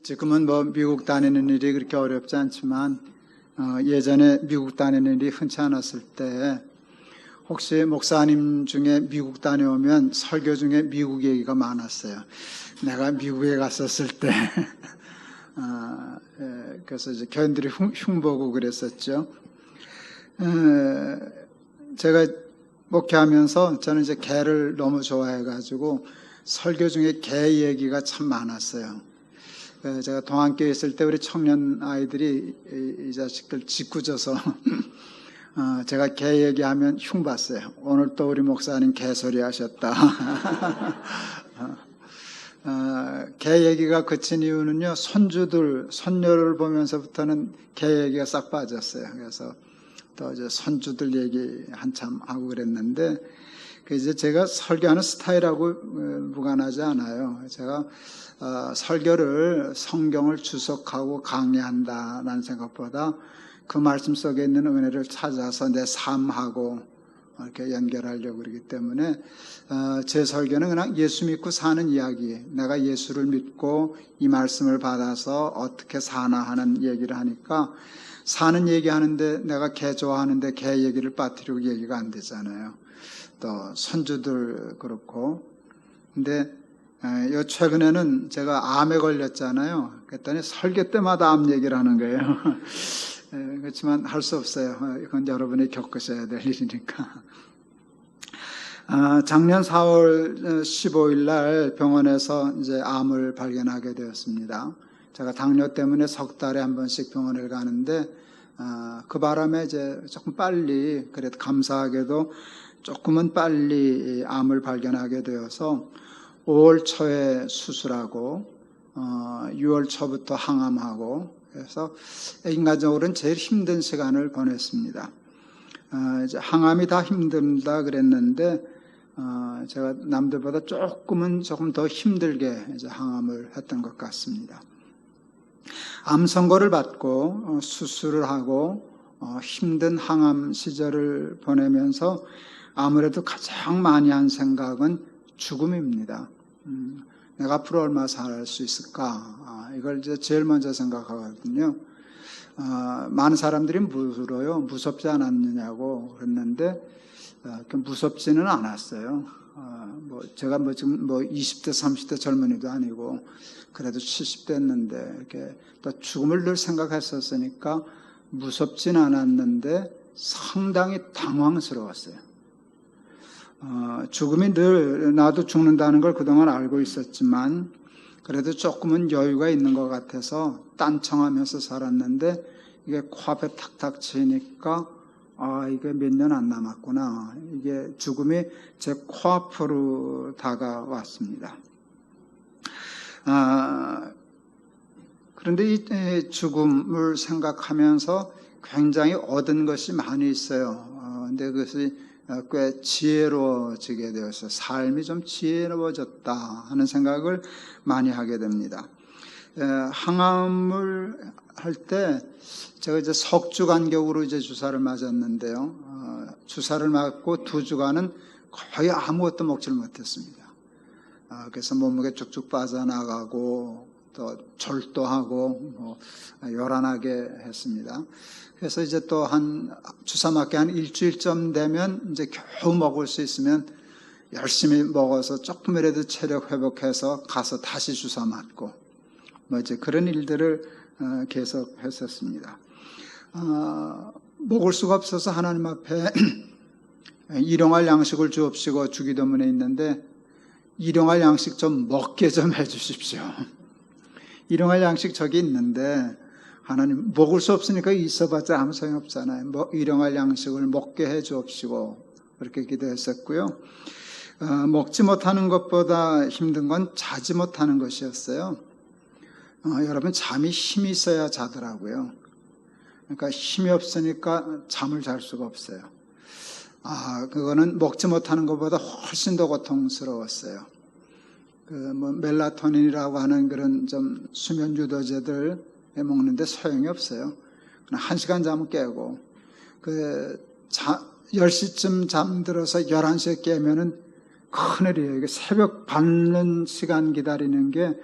지금은 미국 다니는 일이 그렇게 어렵지 않지만 예전에 미국 다니는 일이 흔치 않았을 때 혹시 목사님 중에 미국 다녀오면 설교 중에 미국 얘기가 많았어요. 내가 미국에 갔었을 때 그래서 이제 교인들이 흉보고 그랬었죠. 제가 목회하면서 저는 이제 개를 너무 좋아해가지고 설교 중에 개 얘기가 참 많았어요. 제가 동안교회 있을 때 우리 청년 아이들이 이 자식들 짓궂어서 제가 개 얘기하면 흉봤어요. 오늘 또 우리 목사님 개소리 하셨다. 개 얘기가 그친 이유는요, 손녀를 보면서부터는 개 얘기가 싹 빠졌어요. 그래서 또 이제 손주들 얘기 한참 하고 그랬는데, 이제 제가 설교하는 스타일하고 무관하지 않아요. 제가 설교를 성경을 주석하고 강의한다라는 생각보다 그 말씀 속에 있는 은혜를 찾아서 내 삶하고 이렇게 연결하려고 그러기 때문에 제 설교는 그냥 예수 믿고 사는 이야기, 내가 예수를 믿고 이 말씀을 받아서 어떻게 사나 하는 얘기를 하니까, 사는 얘기하는데 내가 개 좋아하는데 개 얘기를 빠뜨리고 얘기가 안 되잖아요. 또 손주들 그렇고. 근데 요 최근에는 제가 암에 걸렸잖아요. 그랬더니 설교 때마다 암 얘기를 하는 거예요. 그렇지만 할 수 없어요. 이건 여러분이 겪으셔야 될 일이니까. 작년 4월 15일 날 병원에서 이제 암을 발견하게 되었습니다. 제가 당뇨 때문에 석 달에 한 번씩 병원을 가는데 그 바람에 이제 조금 빨리, 그래도 감사하게도 조금은 빨리 암을 발견하게 되어서 5월 초에 수술하고 6월 초부터 항암하고, 그래서 인간적으로는 제일 힘든 시간을 보냈습니다. 이제 항암이 다 힘들다 그랬는데 제가 남들보다 조금 더 힘들게 이제 항암을 했던 것 같습니다. 암 선고를 받고 수술을 하고 힘든 항암 시절을 보내면서 아무래도 가장 많이 한 생각은 죽음입니다. 내가 앞으로 얼마 살 수 있을까? 이걸 이제 제일 먼저 생각하거든요. 많은 사람들이 물어요. 무섭지 않았느냐고 그랬는데 무섭지는 않았어요. 제가 지금 20대, 30대 젊은이도 아니고 그래도 70대였는데 이렇게 또 죽음을 늘 생각했었으니까 무섭진 않았는데 상당히 당황스러웠어요. 죽음이 늘 나도 죽는다는 걸 그동안 알고 있었지만 그래도 조금은 여유가 있는 것 같아서 딴청하면서 살았는데 이게 코앞에 탁탁 치니까 이게 몇 년 안 남았구나. 이게 죽음이 제 코앞으로 다가왔습니다. 그런데 이 죽음을 생각하면서 굉장히 얻은 것이 많이 있어요. 근데 그것이 꽤 지혜로워지게 되어서 삶이 좀 지혜로워졌다 하는 생각을 많이 하게 됩니다. 항암을 할 때 제가 이제 석 주 간격으로 이제 주사를 맞았는데요. 주사를 맞고 2주간은 거의 아무것도 먹지를 못했습니다. 그래서 몸무게 쭉쭉 빠져나가고 또 절도하고 요란하게 했습니다. 그래서 이제 또 주사 맞게 한 일주일쯤 되면 이제 겨우 먹을 수 있으면 열심히 먹어서 조금이라도 체력 회복해서 가서 다시 주사 맞고 이제 그런 일들을 계속 했었습니다. 먹을 수가 없어서 하나님 앞에 일용할 양식을 주옵시고 주기도문에 있는데 일용할 양식 좀 먹게 좀 해주십시오. 일용할 양식 저기 있는데 하나님 먹을 수 없으니까 있어봤자 아무 소용 없잖아요. 일용할 양식을 먹게 해 주옵시고 그렇게 기도했었고요. 먹지 못하는 것보다 힘든 건 자지 못하는 것이었어요. 여러분 잠이 힘이 있어야 자더라고요. 그러니까 힘이 없으니까 잠을 잘 수가 없어요. 그거는 먹지 못하는 것보다 훨씬 더 고통스러웠어요. 멜라토닌이라고 하는 그런 좀 수면 유도제들 먹는데 소용이 없어요. 그냥 1시간 자면 깨고 10시쯤 잠들어서 11시에 깨면은 큰일이에요. 이게 새벽 밝는 시간 기다리는 게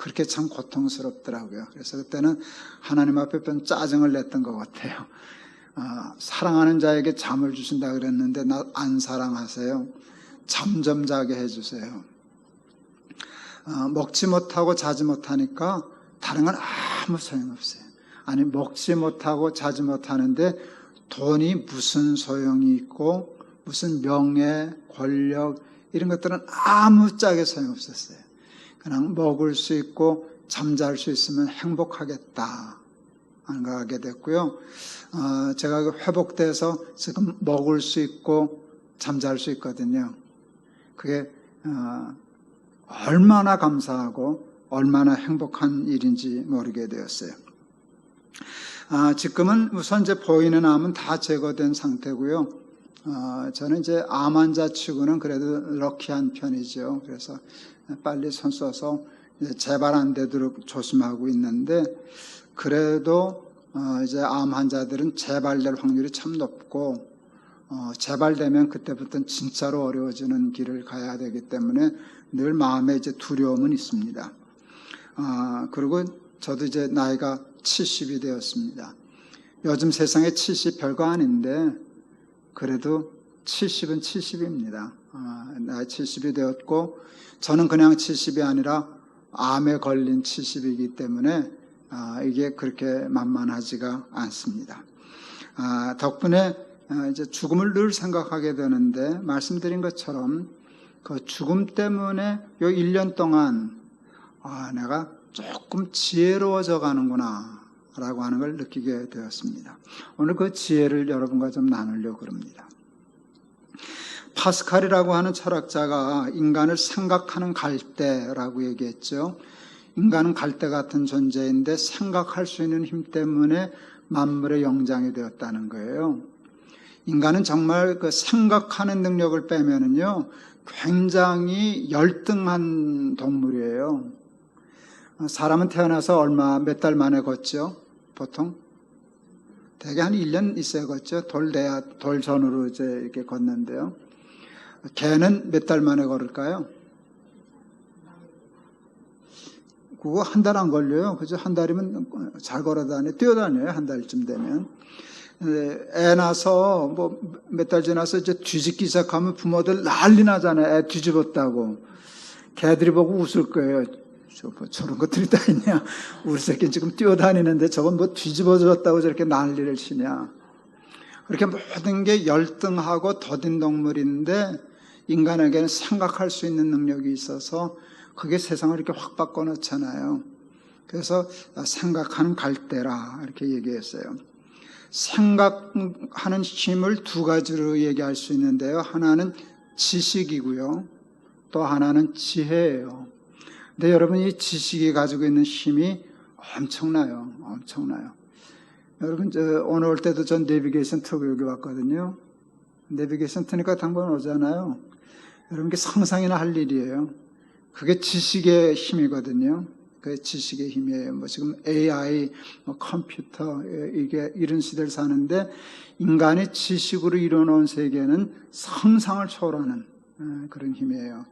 그렇게 참 고통스럽더라고요. 그래서 그때는 하나님 앞에 좀 짜증을 냈던 것 같아요. 사랑하는 자에게 잠을 주신다 그랬는데 나 안 사랑하세요. 잠 좀 자게 해주세요. 먹지 못하고 자지 못하니까 다른 건 아무 소용없어요. 아니, 먹지 못하고 자지 못하는데 돈이 무슨 소용이 있고 무슨 명예, 권력 이런 것들은 아무짝에 소용없었어요. 그냥 먹을 수 있고 잠잘 수 있으면 행복하겠다 생각하게 됐고요. 제가 회복돼서 지금 먹을 수 있고 잠잘 수 있거든요. 그게 얼마나 감사하고 얼마나 행복한 일인지 모르게 되었어요. 지금은 우선 이제 보이는 암은 다 제거된 상태고요. 저는 이제 암 환자 치고는 그래도 럭키한 편이죠. 그래서 빨리 손 써서 재발 안 되도록 조심하고 있는데, 그래도 이제 암 환자들은 재발될 확률이 참 높고, 재발되면 그때부터는 진짜로 어려워지는 길을 가야 되기 때문에 늘 마음에 이제 두려움은 있습니다. 그리고 저도 이제 나이가 70이 되었습니다. 요즘 세상에 70 별거 아닌데 그래도 70은 70입니다. 나이 70이 되었고, 저는 그냥 70이 아니라 암에 걸린 70이기 때문에 이게 그렇게 만만하지가 않습니다. 덕분에 이제 죽음을 늘 생각하게 되는데, 말씀드린 것처럼 그 죽음 때문에 요 1년 동안 내가 조금 지혜로워져 가는구나 라고 하는 걸 느끼게 되었습니다. 오늘 그 지혜를 여러분과 좀 나누려고 합니다. 파스칼이라고 하는 철학자가 인간을 생각하는 갈대라고 얘기했죠. 인간은 갈대 같은 존재인데 생각할 수 있는 힘 때문에 만물의 영장이 되었다는 거예요. 인간은 정말 그 생각하는 능력을 빼면은요, 굉장히 열등한 동물이에요. 사람은 태어나서 몇 달 만에 걷죠? 보통? 대개 한 1년 있어야 걷죠? 돌 전으로 이제 이렇게 걷는데요. 개는 몇 달 만에 걸을까요? 그거 한 달 안 걸려요. 그죠? 한 달이면 잘 뛰어다녀요. 한 달쯤 되면. 애 낳아서 뭐 몇 달 지나서 이제 뒤집기 시작하면 부모들 난리 나잖아요. 애 뒤집었다고. 개들이 보고 웃을 거예요. 저런 것들이 다 있냐. 우리 새끼는 지금 뛰어다니는데 저건 뭐 뒤집어졌다고 저렇게 난리를 치냐. 그렇게 모든 게 열등하고 더딘 동물인데 인간에게는 생각할 수 있는 능력이 있어서 그게 세상을 이렇게 확 바꿔놓잖아요. 그래서 생각하는 갈대라 이렇게 얘기했어요. 생각하는 힘을 두 가지로 얘기할 수 있는데요. 하나는 지식이고요. 또 하나는 지혜예요. 근데 여러분, 이 지식이 가지고 있는 힘이 엄청나요. 엄청나요. 여러분, 오늘 올 때도 전 내비게이션 틀고 여기 왔거든요. 내비게이션 트니까 당번 오잖아요. 여러분, 이게 상상이나 할 일이에요. 그게 지식의 힘이거든요. 그게 지식의 힘이에요. 뭐 지금 AI, 컴퓨터, 이게 이런 시대를 사는데 인간이 지식으로 이뤄놓은 세계는 상상을 초월하는 그런 힘이에요.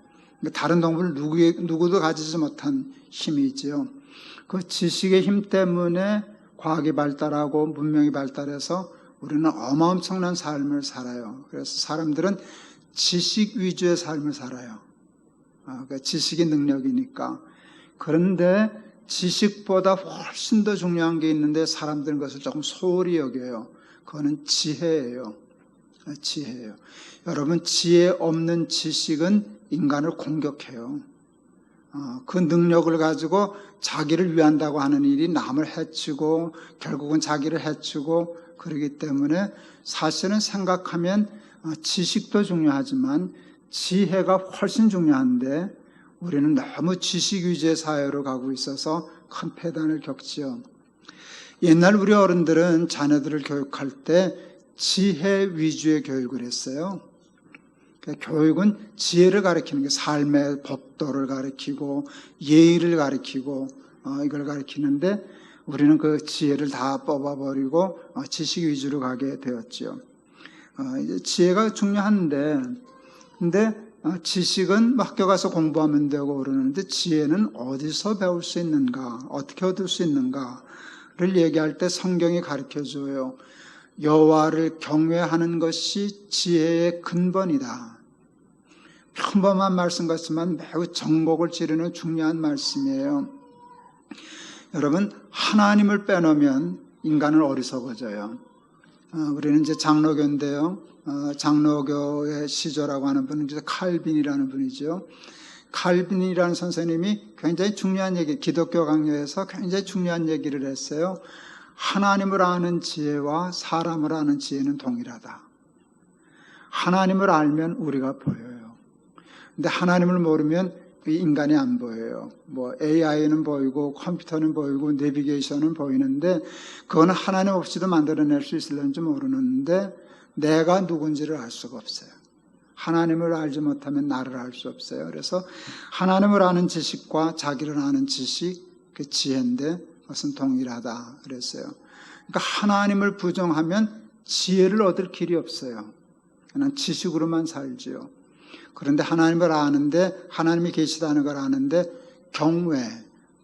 다른 동물 누구도 가지지 못한 힘이 있죠. 그 지식의 힘 때문에 과학이 발달하고 문명이 발달해서 우리는 엄청난 삶을 살아요. 그래서 사람들은 지식 위주의 삶을 살아요. 그러니까 지식이 능력이니까. 그런데 지식보다 훨씬 더 중요한 게 있는데 사람들은 그것을 조금 소홀히 여겨요. 그거는 지혜예요. 지혜예요. 여러분, 지혜 없는 지식은 인간을 공격해요. 그 능력을 가지고 자기를 위한다고 하는 일이 남을 해치고 결국은 자기를 해치고 그러기 때문에 사실은 생각하면 지식도 중요하지만 지혜가 훨씬 중요한데 우리는 너무 지식 위주의 사회로 가고 있어서 큰 폐단을 겪지요. 옛날 우리 어른들은 자녀들을 교육할 때 지혜 위주의 교육을 했어요. 교육은 지혜를 가르치는 게 삶의 법도를 가르치고 예의를 가르치고 이걸 가르치는데 우리는 그 지혜를 다 뽑아버리고 지식 위주로 가게 되었죠. 지혜가 중요한데 근데 지식은 학교 가서 공부하면 되고 그러는데 지혜는 어디서 배울 수 있는가, 어떻게 얻을 수 있는가를 얘기할 때 성경이 가르쳐줘요. 여호와를 경외하는 것이 지혜의 근본이다. 평범한 말씀 같지만 매우 정곡을 찌르는 중요한 말씀이에요. 여러분, 하나님을 빼놓으면 인간은 어리석어져요. 우리는 이제 장로교인데요. 장로교의 시조라고 하는 분은 이제 칼빈이라는 분이죠. 칼빈이라는 선생님이 굉장히 중요한 얘기, 기독교 강요에서 굉장히 중요한 얘기를 했어요. 하나님을 아는 지혜와 사람을 아는 지혜는 동일하다. 하나님을 알면 우리가 보여요. 근데 하나님을 모르면 인간이 안 보여요. 뭐 AI는 보이고 컴퓨터는 보이고 내비게이션은 보이는데 그거는 하나님 없이도 만들어낼 수 있을는지 모르는데 내가 누군지를 알 수가 없어요. 하나님을 알지 못하면 나를 알 수 없어요. 그래서 하나님을 아는 지식과 자기를 아는 지식, 그 지혜인데 그것은 동일하다 그랬어요. 그러니까 하나님을 부정하면 지혜를 얻을 길이 없어요. 그냥 지식으로만 살지요. 그런데 하나님을 아는데, 하나님이 계시다는 걸 아는데 경외,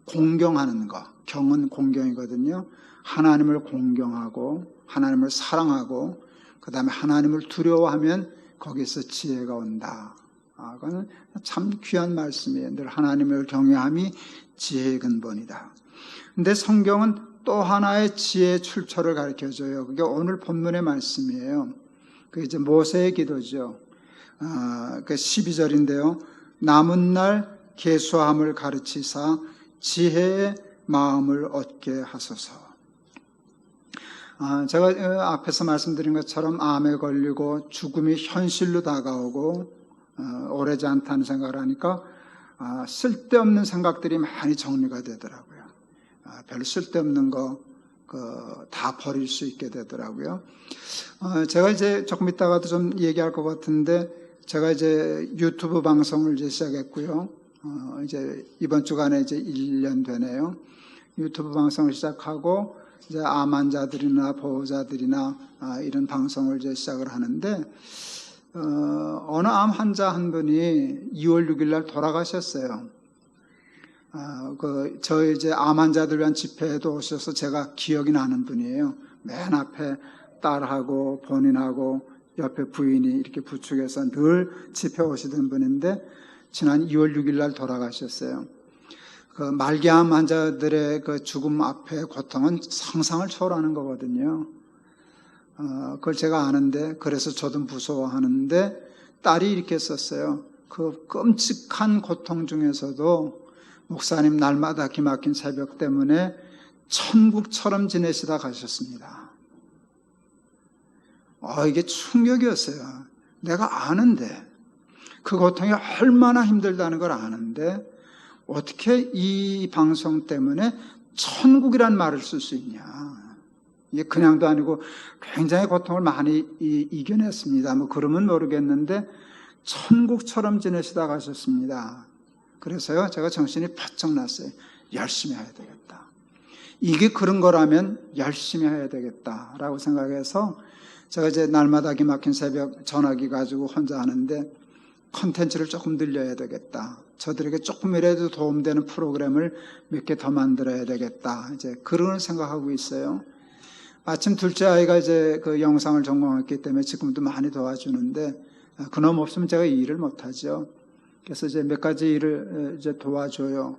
공경하는 것, 경은 공경이거든요. 하나님을 공경하고 하나님을 사랑하고 그 다음에 하나님을 두려워하면 거기서 지혜가 온다. 그건 참 귀한 말씀이에요. 늘 하나님을 경외함이 지혜의 근본이다. 근데 성경은 또 하나의 지혜의 출처를 가르쳐줘요. 그게 오늘 본문의 말씀이에요. 그게 이제 모세의 기도죠. 그 12절인데요. 남은 날 계수함을 가르치사 지혜의 마음을 얻게 하소서. 제가 앞에서 말씀드린 것처럼 암에 걸리고 죽음이 현실로 다가오고 오래지 않다는 생각을 하니까 쓸데없는 생각들이 많이 정리가 되더라고요. 별로 쓸데없는 거 다 버릴 수 있게 되더라고요. 제가 이제 조금 이따가도 좀 얘기할 것 같은데 제가 이제 유튜브 방송을 이제 시작했고요. 이제 이번 주간에 이제 1년 되네요. 유튜브 방송을 시작하고 이제 암 환자들이나 보호자들이나 이런 방송을 이제 시작을 하는데 어느 암 환자 한 분이 2월 6일 날 돌아가셨어요. 저희 이제 암 환자들 위한 집회에도 오셔서 제가 기억이 나는 분이에요. 맨 앞에 딸하고 본인하고 옆에 부인이 이렇게 부축해서 늘 집회 오시던 분인데 지난 2월 6일 날 돌아가셨어요. 그 말기암 환자들의 그 죽음 앞에 고통은 상상을 초월하는 거거든요. 그걸 제가 아는데 그래서 저도 무서워하는데 딸이 이렇게 썼어요. 그 끔찍한 고통 중에서도 목사님 날마다 기막힌 새벽 때문에 천국처럼 지내시다 가셨습니다. 이게 충격이었어요. 내가 아는데 그 고통이 얼마나 힘들다는 걸 아는데 어떻게 이 방송 때문에 천국이란 말을 쓸 수 있냐. 이게 그냥도 아니고 굉장히 고통을 많이 이겨냈습니다. 뭐 그러면 모르겠는데 천국처럼 지내시다 가셨습니다. 그래서요, 제가 정신이 바짝 났어요. 열심히 해야 되겠다. 이게 그런 거라면 열심히 해야 되겠다라고 생각해서 제가 이제 날마다 기막힌 새벽 전화기 가지고 혼자 하는데 컨텐츠를 조금 늘려야 되겠다. 저들에게 조금이라도 도움되는 프로그램을 몇 개 더 만들어야 되겠다. 이제 그런 생각하고 있어요. 마침 둘째 아이가 이제 그 영상을 전공했기 때문에 지금도 많이 도와주는데 그놈 없으면 제가 이 일을 못하죠. 그래서 이제 몇 가지 일을 이제 도와줘요.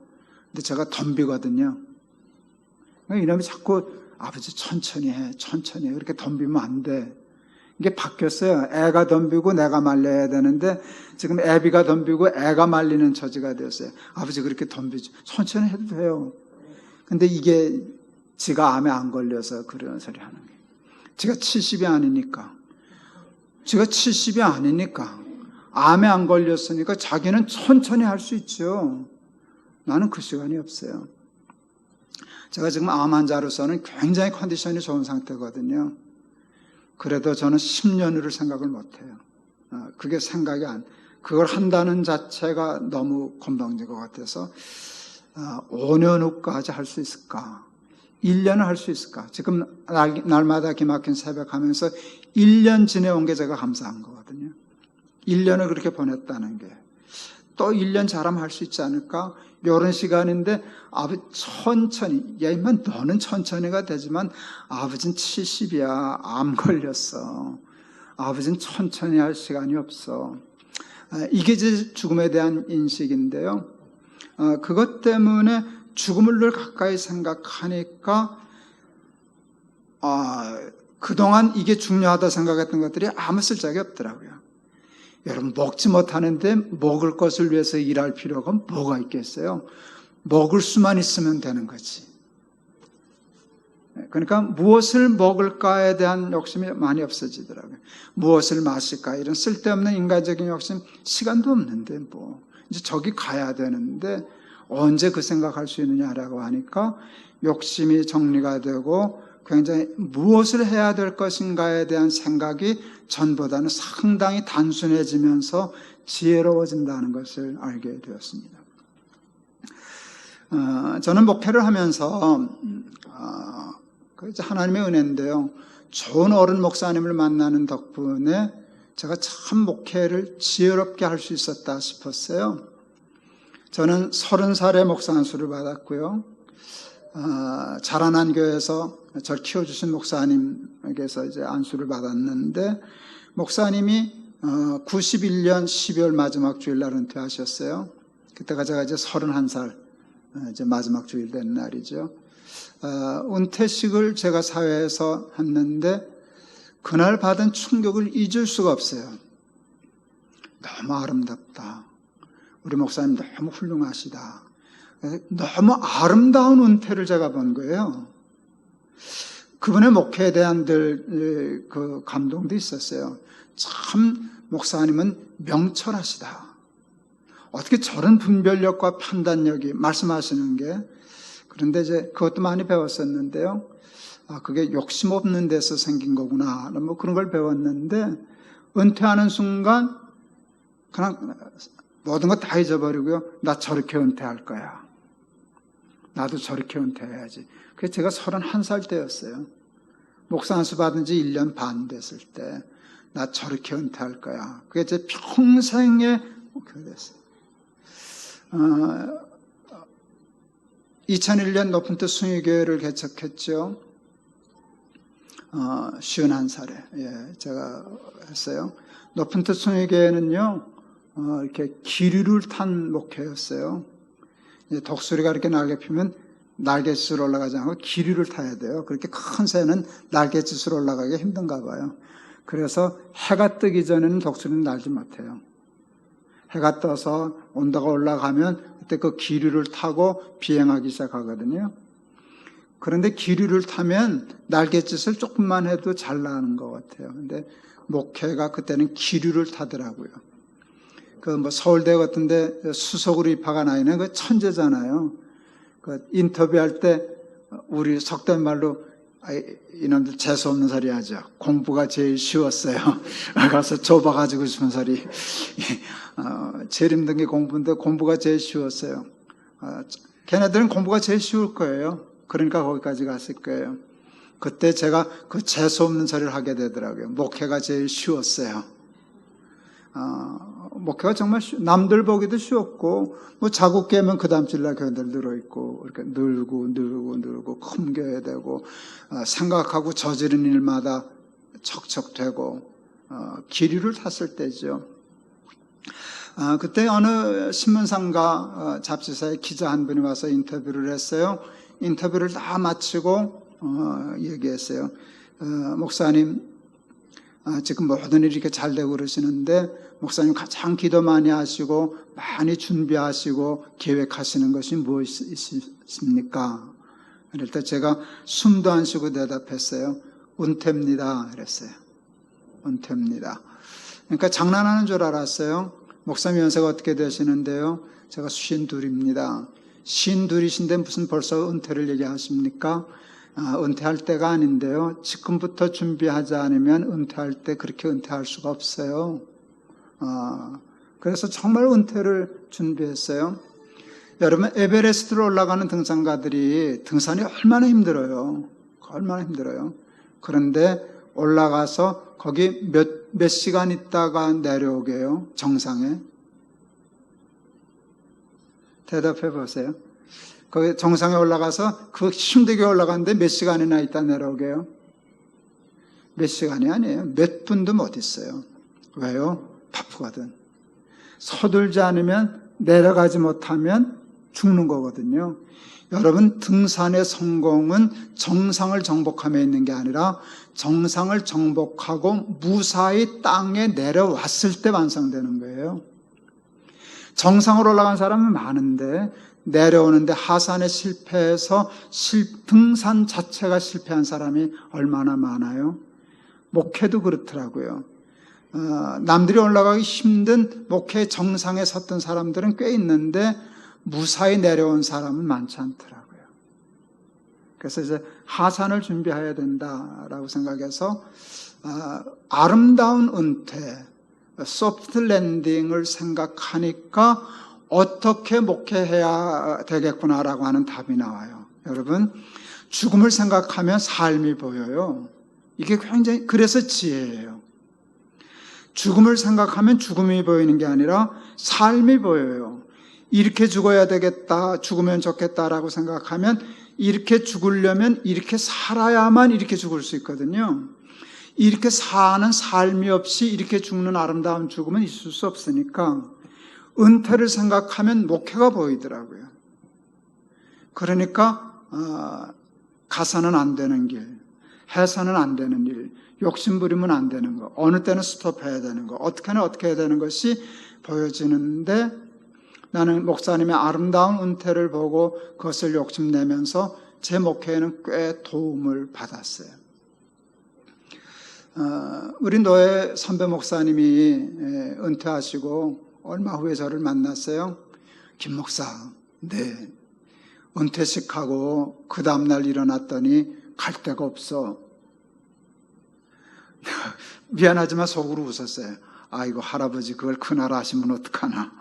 근데 제가 덤비거든요. 이놈이 자꾸 아버지 천천히 해, 천천히 해. 이렇게 덤비면 안 돼. 이게 바뀌었어요. 애가 덤비고 내가 말려야 되는데 지금 애비가 덤비고 애가 말리는 처지가 되었어요. 아버지 그렇게 덤비지. 천천히 해도 돼요. 근데 이게 지가 암에 안 걸려서 그런 소리 하는 거예요. 지가 70이 아니니까. 지가 70이 아니니까. 암에 안 걸렸으니까 자기는 천천히 할 수 있죠. 나는 그 시간이 없어요. 제가 지금 암 환자로서는 굉장히 컨디션이 좋은 상태거든요. 그래도 저는 10년을 생각을 못해요. 그게 그걸 한다는 자체가 너무 건방진 것 같아서 5년 후까지 할 수 있을까? 1년을 할 수 있을까? 지금 날마다 기막힌 새벽 하면서 1년 지내온 게 제가 감사한 거거든요. 1년을 그렇게 보냈다는 게. 또 1년 잘하면 할 수 있지 않을까? 이런 시간인데 아버지 천천히, 야 임마 너는 천천히가 되지만 아버지는 70이야. 암 걸렸어. 아버지는 천천히 할 시간이 없어. 이게 이제 죽음에 대한 인식인데요. 그것 때문에 죽음을 늘 가까이 생각하니까 그동안 이게 중요하다 생각했던 것들이 아무 쓸데가 없더라고요. 여러분 먹지 못하는데 먹을 것을 위해서 일할 필요가 뭐가 있겠어요? 먹을 수만 있으면 되는 거지. 그러니까 무엇을 먹을까에 대한 욕심이 많이 없어지더라고요. 무엇을 마실까 이런 쓸데없는 인간적인 욕심, 시간도 없는데 뭐 이제 저기 가야 되는데 언제 그 생각할 수 있느냐라고 하니까 욕심이 정리가 되고 굉장히 무엇을 해야 될 것인가에 대한 생각이 전보다는 상당히 단순해지면서 지혜로워진다는 것을 알게 되었습니다. 저는 목회를 하면서 하나님의 은혜인데요. 좋은 어른 목사님을 만나는 덕분에 제가 참 목회를 지혜롭게 할 수 있었다 싶었어요. 저는 30살에 목사 안수를 받았고요. 자라난 교회에서 저를 키워주신 목사님에게서 이제 안수를 받았는데, 목사님이 91년 12월 마지막 주일날 은퇴하셨어요. 그때가 제가 이제 31살 이제 마지막 주일 된 날이죠. 은퇴식을 제가 사회에서 했는데 그날 받은 충격을 잊을 수가 없어요. 너무 아름답다. 우리 목사님 너무 훌륭하시다. 너무 아름다운 은퇴를 제가 본 거예요. 그분의 목회에 대한 그 감동도 있었어요. 참 목사님은 명철하시다. 어떻게 저런 분별력과 판단력이 말씀하시는 게. 그런데 이제 그것도 많이 배웠었는데요. 그게 욕심 없는 데서 생긴 거구나. 뭐 그런 걸 배웠는데, 은퇴하는 순간 그냥 모든 거 다 잊어버리고요. 나 저렇게 은퇴할 거야. 나도 저렇게 은퇴해야지. 그게 제가 31살 때였어요. 목사 안수 받은 지 1년 반 됐을 때, 나 저렇게 은퇴할 거야. 그게 제 평생의 목표가 됐어요. 2001년 높은 뜻 숭의교회를 개척했죠. 51살에 제가 했어요. 높은 뜻 숭의교회는요, 이렇게 기류를 탄 목회였어요. 독수리가 이렇게 날개 피면 날갯짓으로 올라가지 않고 기류를 타야 돼요. 그렇게 큰 새는 날갯짓으로 올라가기 힘든가 봐요. 그래서 해가 뜨기 전에는 독수리는 날지 못해요. 해가 떠서 온도가 올라가면 그때 그 기류를 타고 비행하기 시작하거든요. 그런데 기류를 타면 날갯짓을 조금만 해도 잘 나는 것 같아요. 근데 목회가 그때는 기류를 타더라고요. 뭐 서울대 같은데 수석으로 입학한 아이는 그 천재잖아요. 그 인터뷰할 때 우리 속된 말로 이놈들 재수 없는 소리 하죠. 공부가 제일 쉬웠어요. 가서 좁아가지고 싶은 소리. 제일 힘든 게 공부인데 공부가 제일 쉬웠어요. 걔네들은 공부가 제일 쉬울 거예요. 그러니까 거기까지 갔을 거예요. 그때 제가 그 재수 없는 소리를 하게 되더라고요. 목회가 제일 쉬웠어요. 목회가 정말 남들 보기도 쉬웠고, 뭐 자국 깨면 그 다음 주일날 교회들 늘어있고, 이렇게 늘고 큰 교회 되고, 생각하고 저지른 일마다 척척되고, 기류를 탔을 때죠. 그때 어느 신문상가 잡지사의 기자 한 분이 와서 인터뷰를 했어요. 인터뷰를 다 마치고 얘기했어요. 목사님, 지금 모든 일이 이렇게 잘 되고 그러시는데 목사님 가장 기도 많이 하시고 많이 준비하시고 계획하시는 것이 무엇이십니까? 그럴 때 제가 숨도 안 쉬고 대답했어요. 은퇴입니다. 그랬어요. 은퇴입니다. 그러니까 장난하는 줄 알았어요. 목사님 연세가 어떻게 되시는데요? 제가 52입니다. 52이신데 무슨 벌써 은퇴를 얘기하십니까? 은퇴할 때가 아닌데요. 지금부터 준비하지 않으면 은퇴할 때 그렇게 은퇴할 수가 없어요. 그래서 정말 은퇴를 준비했어요. 여러분, 에베레스트로 올라가는 등산가들이 등산이 얼마나 힘들어요. 얼마나 힘들어요. 그런데 올라가서 거기 몇 시간 있다가 내려오게요? 정상에? 대답해 보세요. 거기 정상에 올라가서 그 힘들게 올라가는데 몇 시간이나 있다 내려오게요? 몇 시간이 아니에요. 몇 분도 못 있어요. 왜요? 바쁘거든. 서둘지 않으면 내려가지 못하면 죽는 거거든요. 여러분, 등산의 성공은 정상을 정복함에 있는 게 아니라 정상을 정복하고 무사히 땅에 내려왔을 때 완성되는 거예요. 정상으로 올라간 사람은 많은데 내려오는데 하산에 실패해서 등산 자체가 실패한 사람이 얼마나 많아요? 목회도 그렇더라고요. 남들이 올라가기 힘든 목회 정상에 섰던 사람들은 꽤 있는데 무사히 내려온 사람은 많지 않더라고요. 그래서 이제 하산을 준비해야 된다라고 생각해서 아름다운 은퇴, 소프트 랜딩을 생각하니까 어떻게 목회해야 되겠구나라고 하는 답이 나와요. 여러분, 죽음을 생각하면 삶이 보여요. 이게 굉장히, 그래서 지혜예요. 죽음을 생각하면 죽음이 보이는 게 아니라 삶이 보여요. 이렇게 죽어야 되겠다, 죽으면 좋겠다라고 생각하면 이렇게 죽으려면 이렇게 살아야만 이렇게 죽을 수 있거든요. 이렇게 사는 삶이 없이 이렇게 죽는 아름다운 죽음은 있을 수 없으니까 은퇴를 생각하면 목회가 보이더라고요. 그러니까 가서는 안 되는 길, 해서는 안 되는 일, 욕심 부리면 안 되는 거, 어느 때는 스톱해야 되는 거, 어떻게 해야 되는 것이 보여지는데 나는 목사님의 아름다운 은퇴를 보고 그것을 욕심내면서 제 목회에는 꽤 도움을 받았어요. 우리 노예 선배 목사님이 은퇴하시고 얼마 후에 저를 만났어요. 김 목사, 네, 은퇴식하고 그 다음날 일어났더니 갈 데가 없어. 미안하지만 속으로 웃었어요. 아이고, 할아버지 그걸 그날 아시면 어떡하나.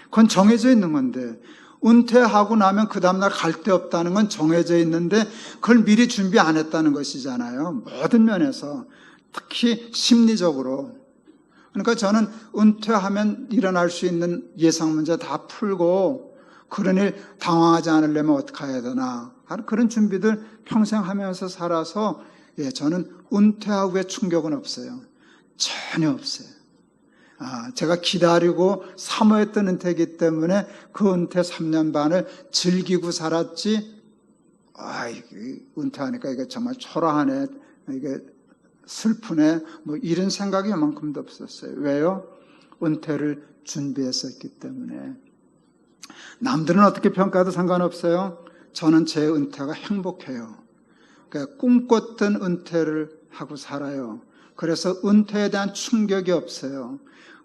그건 정해져 있는 건데, 은퇴하고 나면 그 다음날 갈 데 없다는 건 정해져 있는데 그걸 미리 준비 안 했다는 것이잖아요. 모든 면에서, 특히 심리적으로. 그러니까 저는 은퇴하면 일어날 수 있는 예상 문제 다 풀고 그런 일 당황하지 않으려면 어떻게 해야 되나, 그런 준비들 평생 하면서 살아서 저는 은퇴하고의 충격은 없어요. 전혀 없어요. 제가 기다리고 사모했던 은퇴이기 때문에 그 은퇴 3년 반을 즐기고 살았지, 은퇴하니까 이게 정말 초라하네, 이게 슬프네, 뭐 이런 생각이 이만큼도 없었어요. 왜요? 은퇴를 준비했었기 때문에. 남들은 어떻게 평가해도 상관없어요. 저는 제 은퇴가 행복해요. 그러니까 꿈꿨던 은퇴를 하고 살아요. 그래서 은퇴에 대한 충격이 없어요.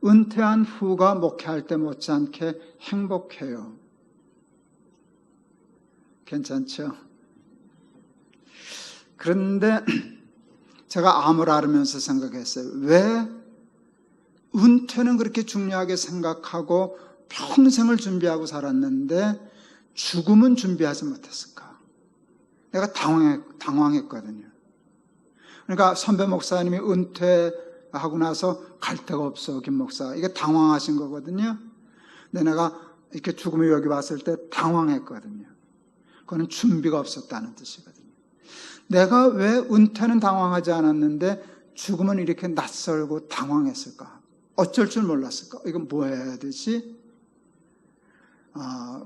은퇴한 후가 목회할 때 못지않게 행복해요. 괜찮죠? 그런데 제가 암을 앓으면서 생각했어요. 왜 은퇴는 그렇게 중요하게 생각하고 평생을 준비하고 살았는데 죽음은 준비하지 못했을까? 내가 당황했거든요. 그러니까 선배 목사님이 은퇴하고 나서 갈 데가 없어, 김 목사. 이게 당황하신 거거든요. 근데 내가 이렇게 죽음이 여기 왔을 때 당황했거든요. 그거는 준비가 없었다는 뜻이거든요. 내가 왜 은퇴는 당황하지 않았는데 죽음은 이렇게 낯설고 당황했을까? 어쩔 줄 몰랐을까? 이건 뭐 해야 되지?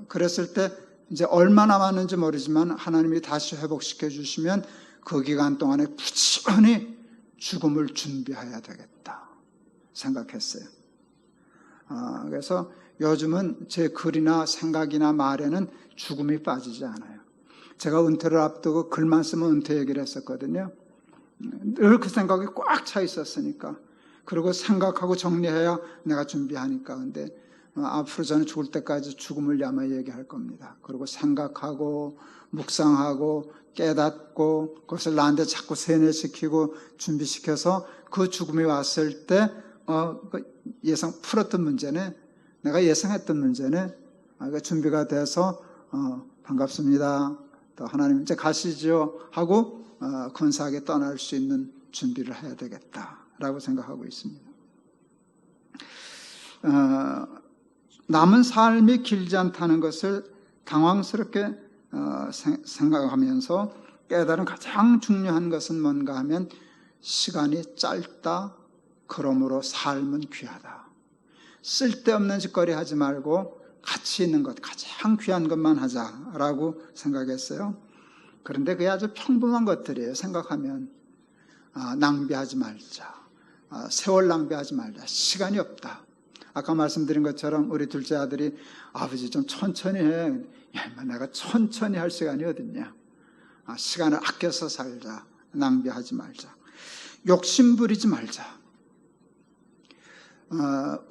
그랬을 때 이제 얼마 남았는지 모르지만 하나님이 다시 회복시켜 주시면 그 기간 동안에 부지런히 죽음을 준비해야 되겠다 생각했어요. 그래서 요즘은 제 글이나 생각이나 말에는 죽음이 빠지지 않아요. 제가 은퇴를 앞두고 글만 쓰면 은퇴 얘기를 했었거든요. 늘 그 생각이 꽉 차 있었으니까. 그리고 생각하고 정리해야 내가 준비하니까. 근데 앞으로 저는 죽을 때까지 죽음을 야마 얘기할 겁니다. 그리고 생각하고 묵상하고 깨닫고 그것을 나한테 자꾸 세뇌시키고 준비시켜서 그 죽음이 왔을 때 예상 풀었던 문제네, 내가 예상했던 문제네, 준비가 돼서 반갑습니다, 또 하나님 이제 가시죠 하고 근사하게 떠날 수 있는 준비를 해야 되겠다라고 생각하고 있습니다. 남은 삶이 길지 않다는 것을 당황스럽게 생각하면서 깨달은 가장 중요한 것은 뭔가 하면 시간이 짧다. 그러므로 삶은 귀하다. 쓸데없는 짓거리 하지 말고 가치 있는 것, 가장 귀한 것만 하자라고 생각했어요. 그런데 그게 아주 평범한 것들이에요. 생각하면 낭비하지 말자. 세월 낭비하지 말자. 시간이 없다. 아까 말씀드린 것처럼 우리 둘째 아들이 아버지 좀 천천히 해. 야, 내가 천천히 할 시간이 어딨냐. 시간을 아껴서 살자. 낭비하지 말자. 욕심 부리지 말자.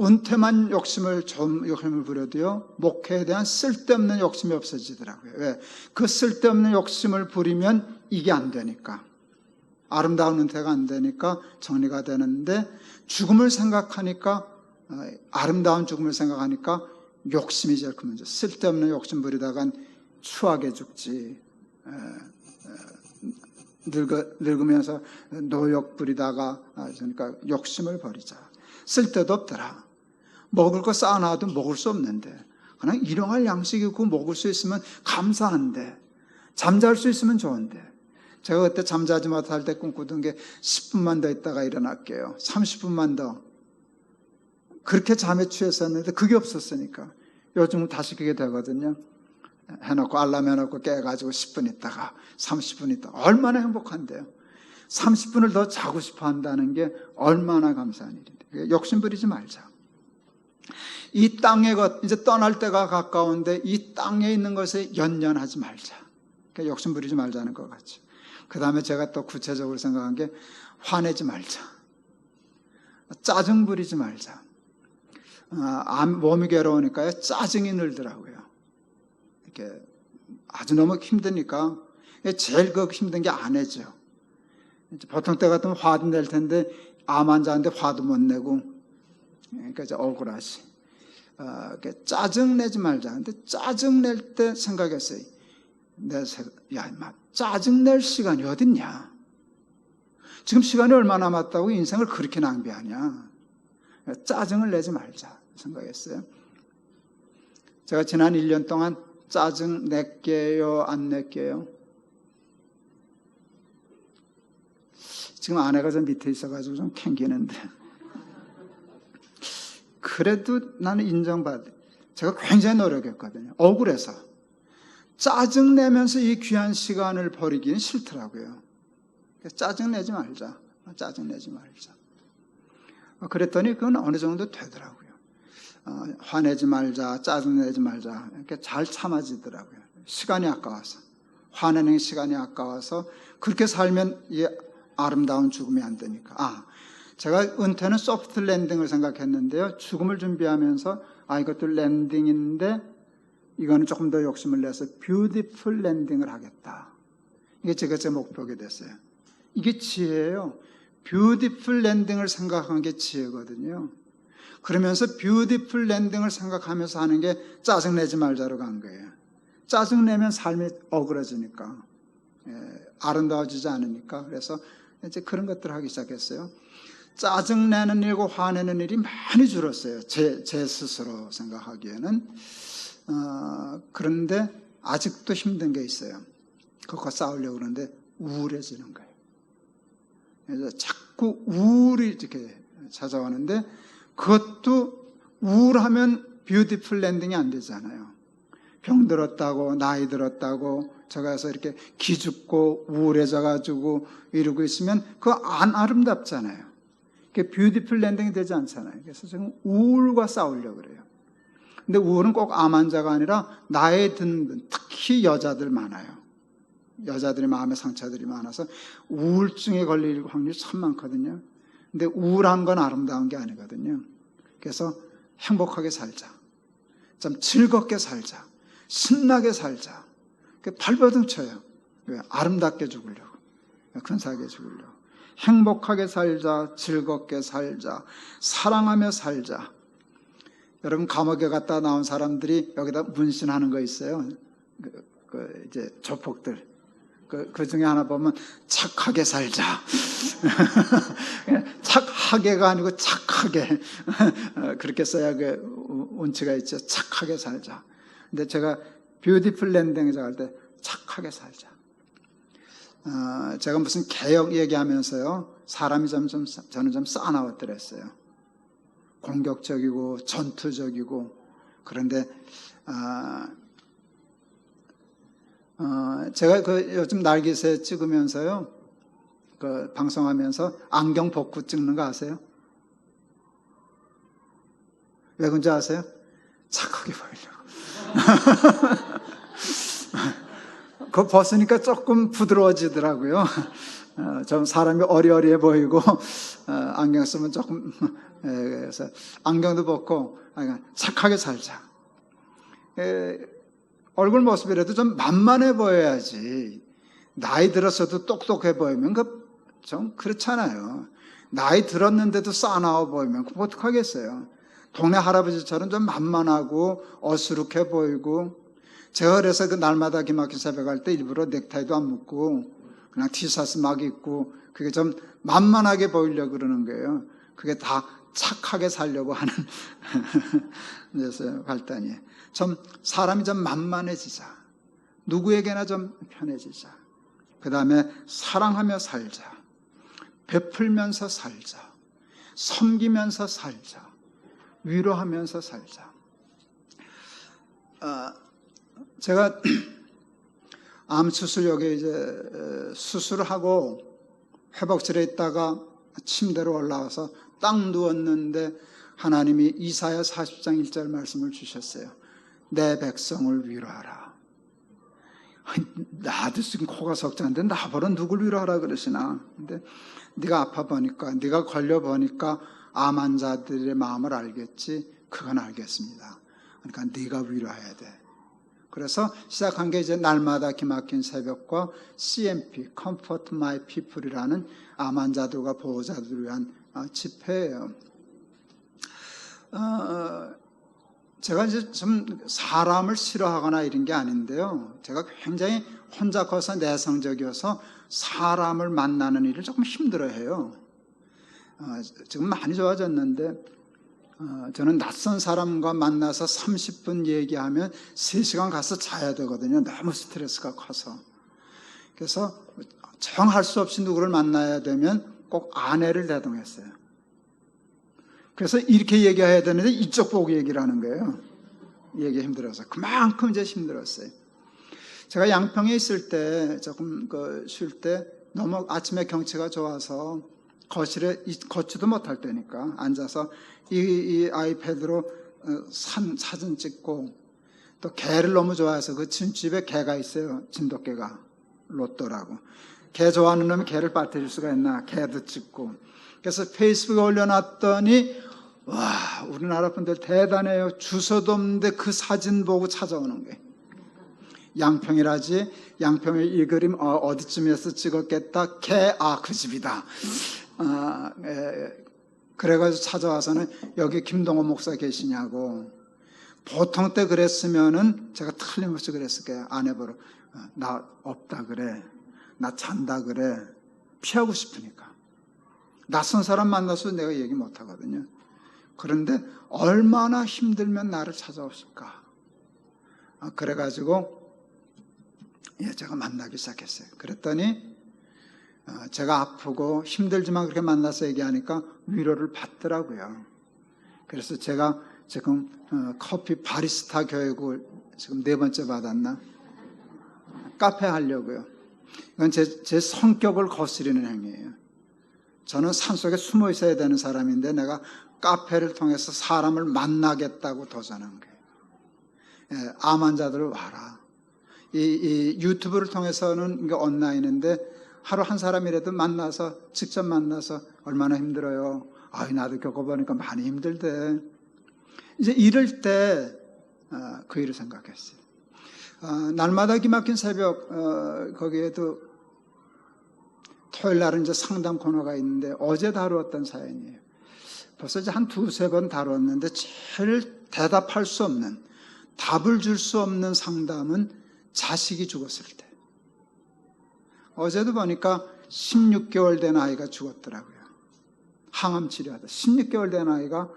은퇴만 욕심을 부려도요, 목회에 대한 쓸데없는 욕심이 없어지더라고요. 왜? 그 쓸데없는 욕심을 부리면 이게 안 되니까. 아름다운 은퇴가 안 되니까 정리가 되는데, 죽음을 생각하니까, 아름다운 죽음을 생각하니까 욕심이 제일 큰 문제. 쓸데없는 욕심 부리다간 추하게 죽지. 늙으면서 노욕 부리다가, 그러니까 욕심을 버리자. 쓸데도 없더라. 먹을 거 쌓아놔도 먹을 수 없는데, 그냥 일용할 양식이고 먹을 수 있으면 감사한데, 잠잘 수 있으면 좋은데, 제가 그때 잠자지 못할 때 꿈꾸던 게 10분만 더 있다가 일어날게요. 30분만 더. 그렇게 잠에 취했었는데 그게 없었으니까 요즘은 다시 그게 되거든요. 해놓고 알람 해놓고 깨가지고 10분 있다가 30분 있다가 얼마나 행복한데요. 30분을 더 자고 싶어 한다는 게 얼마나 감사한 일인데. 욕심 부리지 말자. 이 땅의 것, 이제 떠날 때가 가까운데 이 땅에 있는 것에 연연하지 말자. 그러니까 욕심 부리지 말자는 것 같죠. 그 다음에 제가 또 구체적으로 생각한 게 화내지 말자. 짜증 부리지 말자. 몸이 괴로우니까요, 짜증이 늘더라고요. 이렇게 아주 너무 힘드니까 제일 힘든 게 아내죠. 보통 때 같으면 화도 낼 텐데 암 환자인데 화도 못 내고, 그러니까 이제 억울하지. 짜증 내지 말자. 근데 짜증 낼 때 생각했어요. 야, 인마, 짜증 낼 시간이 어딨냐? 지금 시간이 얼마 남았다고 인생을 그렇게 낭비하냐? 짜증을 내지 말자 생각했어요. 제가 지난 1년 동안 짜증 낼게요, 안 낼게요? 지금 아내가 저 밑에 있어가지고 좀 캥기는데. 그래도 나는 인정받아. 제가 굉장히 노력했거든요. 억울해서. 짜증내면서 이 귀한 시간을 버리기는 싫더라고요. 짜증내지 말자. 짜증내지 말자. 그랬더니 그건 어느 정도 되더라고요. 화내지 말자, 짜증내지 말자. 이렇게 잘 참아지더라고요. 시간이 아까워서. 화내는 시간이 아까워서 그렇게 살면 이 아름다운 죽음이 안 되니까. 제가 은퇴는 소프트 랜딩을 생각했는데요. 죽음을 준비하면서 이것도 랜딩인데 이거는 조금 더 욕심을 내서 뷰티풀 랜딩을 하겠다. 이게 제가 제 목표가 됐어요. 이게 지혜예요. 뷰티풀 랜딩을 생각하는 게 지혜거든요. 그러면서 뷰티풀 랜딩을 생각하면서 하는 게 짜증내지 말자로 간 거예요. 짜증내면 삶이 억울해지니까, 아름다워지지 않으니까. 그래서 이제 그런 것들을 하기 시작했어요. 짜증내는 일과 화내는 일이 많이 줄었어요. 제 스스로 생각하기에는. 그런데 아직도 힘든 게 있어요. 그것과 싸우려고 그러는데 우울해지는 거예요. 그래서 자꾸 우울이 이렇게 찾아오는데 그것도 우울하면 뷰티풀 랜딩이 안 되잖아요. 병 들었다고, 나이 들었다고, 저가서 이렇게 기죽고 우울해져가지고 이러고 있으면 그거 안 아름답잖아요. 그게 뷰티풀 랜딩이 되지 않잖아요. 그래서 지금 우울과 싸우려고 그래요. 근데 우울은 꼭 암 환자가 아니라 나이 든 분, 특히 여자들 많아요. 여자들이 마음의 상처들이 많아서 우울증에 걸릴 확률이 참 많거든요. 근데 우울한 건 아름다운 게 아니거든요. 그래서 행복하게 살자. 좀 즐겁게 살자. 신나게 살자. 발버둥 쳐요. 왜? 아름답게 죽으려고. 근사하게 죽으려고. 행복하게 살자. 즐겁게 살자. 사랑하며 살자. 여러분, 감옥에 갔다 나온 사람들이 여기다 문신하는 거 있어요. 이제 조폭들. 그 중에 하나 보면 착하게 살자. 착하게가 아니고 착하게. 그렇게 써야 그 운치가 있죠. 착하게 살자. 근데 제가 뷰티풀 랜딩에서 갈 때 착하게 살자. 제가 무슨 개혁 얘기하면서요, 사람이 저는 좀 싸나웠더랬어요. 공격적이고 전투적이고. 그런데 제가 그 요즘 날개새 찍으면서요, 그 방송하면서 안경 벗고 찍는 거 아세요? 왜 그런지 아세요? 착하게 보이려고. 그거 벗으니까 조금 부드러워지더라고요. 좀 사람이 어리어리해 보이고, 안경 쓰면 조금, 그래서 안경도 벗고, 착하게 살자. 얼굴 모습이라도 좀 만만해 보여야지. 나이 들어서도 똑똑해 보이면 좀 그렇잖아요. 나이 들었는데도 싸나워 보이면 그거 어떡하겠어요. 동네 할아버지처럼 좀 만만하고 어수룩해 보이고. 제가 그래서 그 날마다 기막힌 새벽 갈 때 일부러 넥타이도 안 묶고 그냥 티셔츠 막 입고 그게 좀 만만하게 보이려고 그러는 거예요. 그게 다 착하게 살려고 하는 그래서 발단이에요. 좀 사람이 좀 만만해지자. 누구에게나 좀 편해지자. 그 다음에 사랑하며 살자. 베풀면서 살자. 섬기면서 살자. 위로하면서 살자. 제가 암 수술역에 이제 수술하고 회복실에 있다가 침대로 올라와서 딱 누웠는데 하나님이 이사야 40장 1절 말씀을 주셨어요. 내 백성을 위로하라. 나도 지금 코가 석자인데 나보러 누굴 위로하라 그러시나. 근데 네가 아파 보니까, 네가 걸려 보니까 암 환자들의 마음을 알겠지. 그건 알겠습니다. 그러니까 네가 위로해야 돼. 그래서 시작한 게 이제 날마다 기막힌 새벽과 CMP, Comfort My People이라는 암 환자들과 보호자들을 위한 집회예요. 제가 이제 좀 사람을 싫어하거나 이런 게 아닌데요. 제가 굉장히 혼자 커서 내성적이어서 사람을 만나는 일을 조금 힘들어해요. 지금 많이 좋아졌는데 저는 낯선 사람과 만나서 30분 얘기하면 3시간 가서 자야 되거든요. 너무 스트레스가 커서. 그래서 정할 수 없이 누구를 만나야 되면 꼭 아내를 대동했어요. 그래서 이렇게 얘기해야 되는데 이쪽 보고 얘기를 하는 거예요. 얘기 힘들어서. 그만큼 이제 힘들었어요. 제가 양평에 있을 때 조금 쉴 때 너무 아침에 경치가 좋아서 거실에 걷지도 못할 때니까 앉아서 이 아이패드로 산 사진 찍고, 또 개를 너무 좋아해서 그 집에 개가 있어요. 진돗개가. 로또라고. 개 좋아하는 놈이 개를 빠뜨릴 수가 있나. 개도 찍고. 그래서 페이스북에 올려놨더니 와, 우리나라 분들 대단해요. 주소도 없는데 그 사진 보고 찾아오는 거예요. 양평이라지. 양평에 이 그림 어디쯤에서 찍었겠다. 개, 그 집이다. 그래가지고 찾아와서는 여기 김동호 목사 계시냐고. 보통 때 그랬으면은 제가 틀림없이 그랬을 거예요. 아내 보러. 나 없다 그래. 나 잔다 그래. 피하고 싶으니까. 낯선 사람 만나서 내가 얘기 못 하거든요. 그런데 얼마나 힘들면 나를 찾아오실까. 그래가지고 제가 만나기 시작했어요. 그랬더니 제가 아프고 힘들지만 그렇게 만나서 얘기하니까 위로를 받더라고요. 그래서 제가 지금 커피 바리스타 교육을 지금 4번째 받았나? 카페 하려고요. 이건 제 성격을 거스리는 행위예요. 저는 산속에 숨어 있어야 되는 사람인데 내가 카페를 통해서 사람을 만나겠다고 도전한 거예요. 암 환자들을 와라. 이 유튜브를 통해서는 이게 온라인인데 하루 한 사람이라도 만나서 직접 만나서 얼마나 힘들어요. 나도 겪어보니까 많이 힘들대. 이제 이럴 때 그 일을 생각했어요. 날마다 기막힌 새벽 거기에도 토요일 날은 이제 상담 코너가 있는데 어제 다루었던 사연이에요. 벌써 이제 한 2-3번 다뤘는데 제일 대답할 수 없는, 답을 줄 수 없는 상담은 자식이 죽었을 때. 어제도 보니까 16개월 된 아이가 죽었더라고요. 항암 치료하다 16개월 된 아이가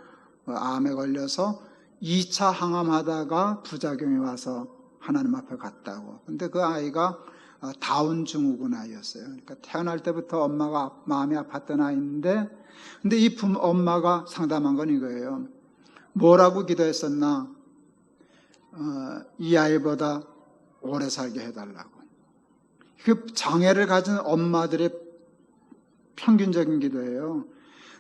암에 걸려서 2차 항암하다가 부작용이 와서 하나님 앞에 갔다고. 근데 그 아이가 다운 증후군 아이였어요. 그러니까 태어날 때부터 엄마가 마음이 아팠던 아이인데, 근데 이 엄마가 상담한 건 이거예요. 뭐라고 기도했었나? 이 아이보다 오래 살게 해달라고. 그 장애를 가진 엄마들의 평균적인 기도예요.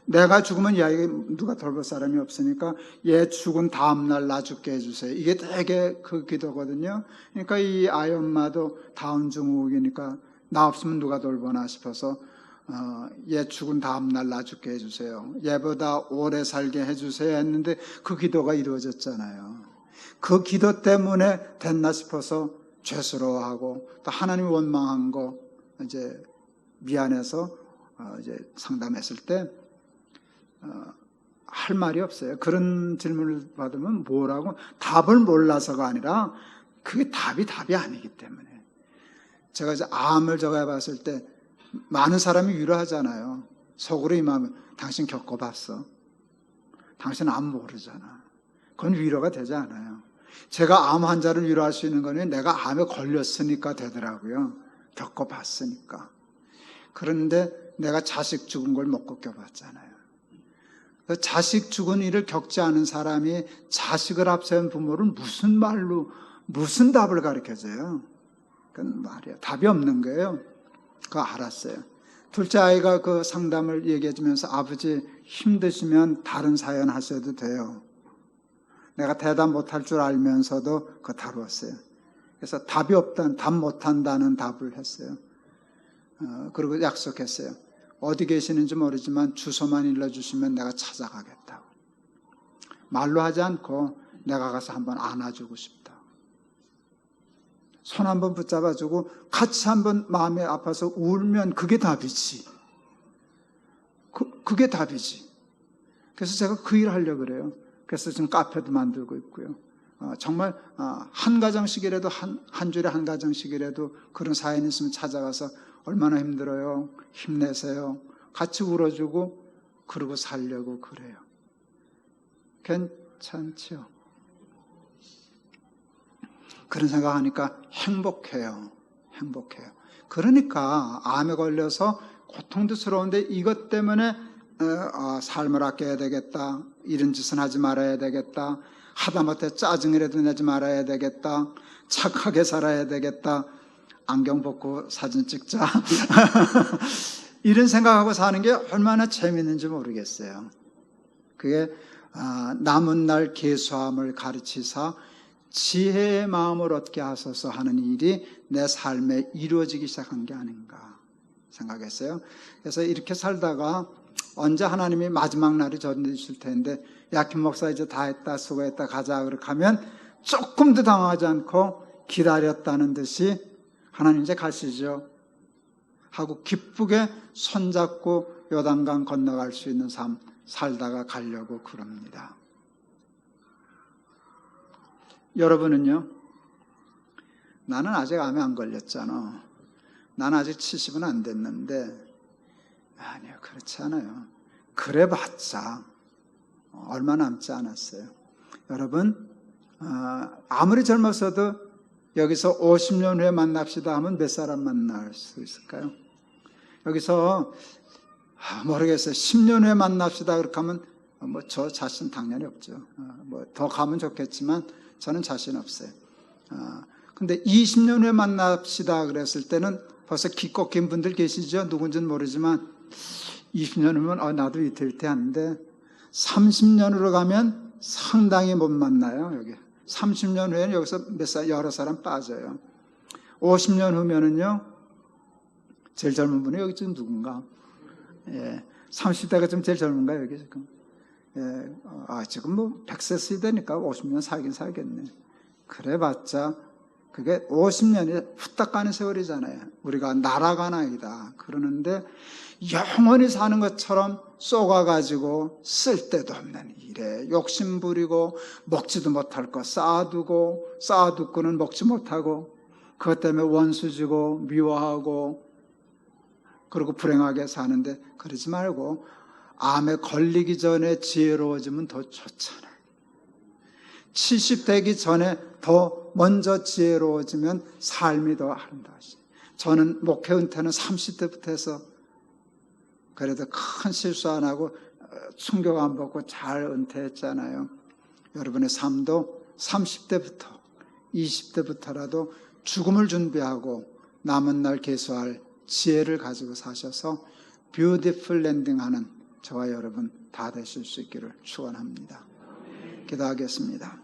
내가 죽으면 이 아이 누가 돌볼 사람이 없으니까 얘 죽은 다음날 나 죽게 해주세요. 이게 되게 그 기도거든요. 그러니까 이 아이 엄마도 다운 증후군이니까 나 없으면 누가 돌보나 싶어서 얘 죽은 다음날 나 죽게 해주세요. 얘보다 오래 살게 해주세요 했는데 그 기도가 이루어졌잖아요. 그 기도 때문에 됐나 싶어서 죄스러워하고 또 하나님 원망한 거 이제 미안해서 이제 상담했을 때 할 말이 없어요. 그런 질문을 받으면 뭐라고? 답을 몰라서가 아니라 그게 답이 아니기 때문에. 제가 이제 암을 해봤을 때 많은 사람이 위로하잖아요. 속으로 이 마음을 당신 겪어봤어. 당신 암 모르잖아. 그건 위로가 되지 않아요. 제가 암 환자를 위로할 수 있는 거는 내가 암에 걸렸으니까 되더라고요. 겪어봤으니까. 그런데 내가 자식 죽은 걸 못 겪어봤잖아요. 자식 죽은 일을 겪지 않은 사람이 자식을 앞세운 부모를 무슨 말로, 무슨 답을 가르쳐줘요? 그건 말이야. 답이 없는 거예요. 그거 알았어요. 둘째 아이가 그 상담을 얘기해주면서 아버지 힘드시면 다른 사연 하셔도 돼요. 내가 대답 못할 줄 알면서도 그거 다루었어요. 그래서 답이 없다는, 답 못한다는 답을 했어요. 그리고 약속했어요. 어디 계시는지 모르지만 주소만 일러주시면 내가 찾아가겠다고. 말로 하지 않고 내가 가서 한번 안아주고 싶다. 손 한번 붙잡아주고 같이 한번 마음이 아파서 울면 그게 답이지. 그게 답이지. 그래서 제가 그 일을 하려고 그래요. 그래서 지금 카페도 만들고 있고요. 정말 한 가정씩이라도 한 주일에 한 가정씩이라도 그런 사연이 있으면 찾아가서 얼마나 힘들어요. 힘내세요. 같이 울어주고 그러고 살려고 그래요. 괜찮죠? 그런 생각하니까 행복해요. 행복해요. 그러니까 암에 걸려서 고통스러운데 이것 때문에 삶을 아껴야 되겠다. 이런 짓은 하지 말아야 되겠다. 하다못해 짜증이라도 내지 말아야 되겠다. 착하게 살아야 되겠다. 안경 벗고 사진 찍자. 이런 생각하고 사는 게 얼마나 재밌는지 모르겠어요. 그게 남은 날 계수함을 가르치사 지혜의 마음을 얻게 하소서 하는 일이 내 삶에 이루어지기 시작한 게 아닌가 생각했어요. 그래서 이렇게 살다가 언제 하나님이 마지막 날이 전해주실 텐데 야, 김 목사 이제 다 했다, 수고했다, 가자 그렇게 하면 조금도 당하지 않고 기다렸다는 듯이 하나님 이제 가시죠 하고 기쁘게 손잡고 요단강 건너갈 수 있는 삶 살다가 가려고 그럽니다. 여러분은요? 나는 아직 암에 안 걸렸잖아. 나는 아직 70은 안 됐는데 아니요, 그렇지 않아요. 그래봤자 얼마 남지 않았어요. 여러분, 아무리 젊었어도 여기서 50년 후에 만납시다 하면 몇 사람 만날 수 있을까요? 여기서 모르겠어요. 10년 후에 만납시다 그렇게 하면 저 자신 당연히 없죠. 더 가면 좋겠지만 저는 자신 없어요. 근데 20년 후에 만납시다 그랬을 때는 벌써 기 꺾인 분들 계시죠? 누군지는 모르지만 20년 후면 나도 이틀 때 하는데 30년으로 가면 상당히 못 만나요. 여기 30년 후에는 여기서 여러 사람 빠져요. 50년 후면은요, 제일 젊은 분이 여기 지금 누군가? 예, 30대가 좀 제일 젊은가 여기 지금? 예, 지금 뭐 100세 시대니까 50년 살긴 살겠네. 그래봤자 그게 50년이 후딱 가는 세월이잖아요. 우리가 날아간 아이다 그러는데 영원히 사는 것처럼 쏘가가지고 쓸데도 없는 일에 욕심부리고 먹지도 못할 거 쌓아두고 쌓아두고는 먹지 못하고 그것 때문에 원수지고 미워하고 그리고 불행하게 사는데 그러지 말고 암에 걸리기 전에 지혜로워지면 더 좋잖아요. 70 되기 전에 더 먼저 지혜로워지면 삶이 더 아름다워지. 저는 목회 은퇴는 30대부터 해서 그래도 큰 실수 안 하고 충격 안 받고 잘 은퇴했잖아요. 여러분의 삶도 30대부터 20대부터라도 죽음을 준비하고 남은 날 계수할 지혜를 가지고 사셔서 뷰티풀 랜딩하는 저와 여러분 다 되실 수 있기를 축원합니다. 기도하겠습니다.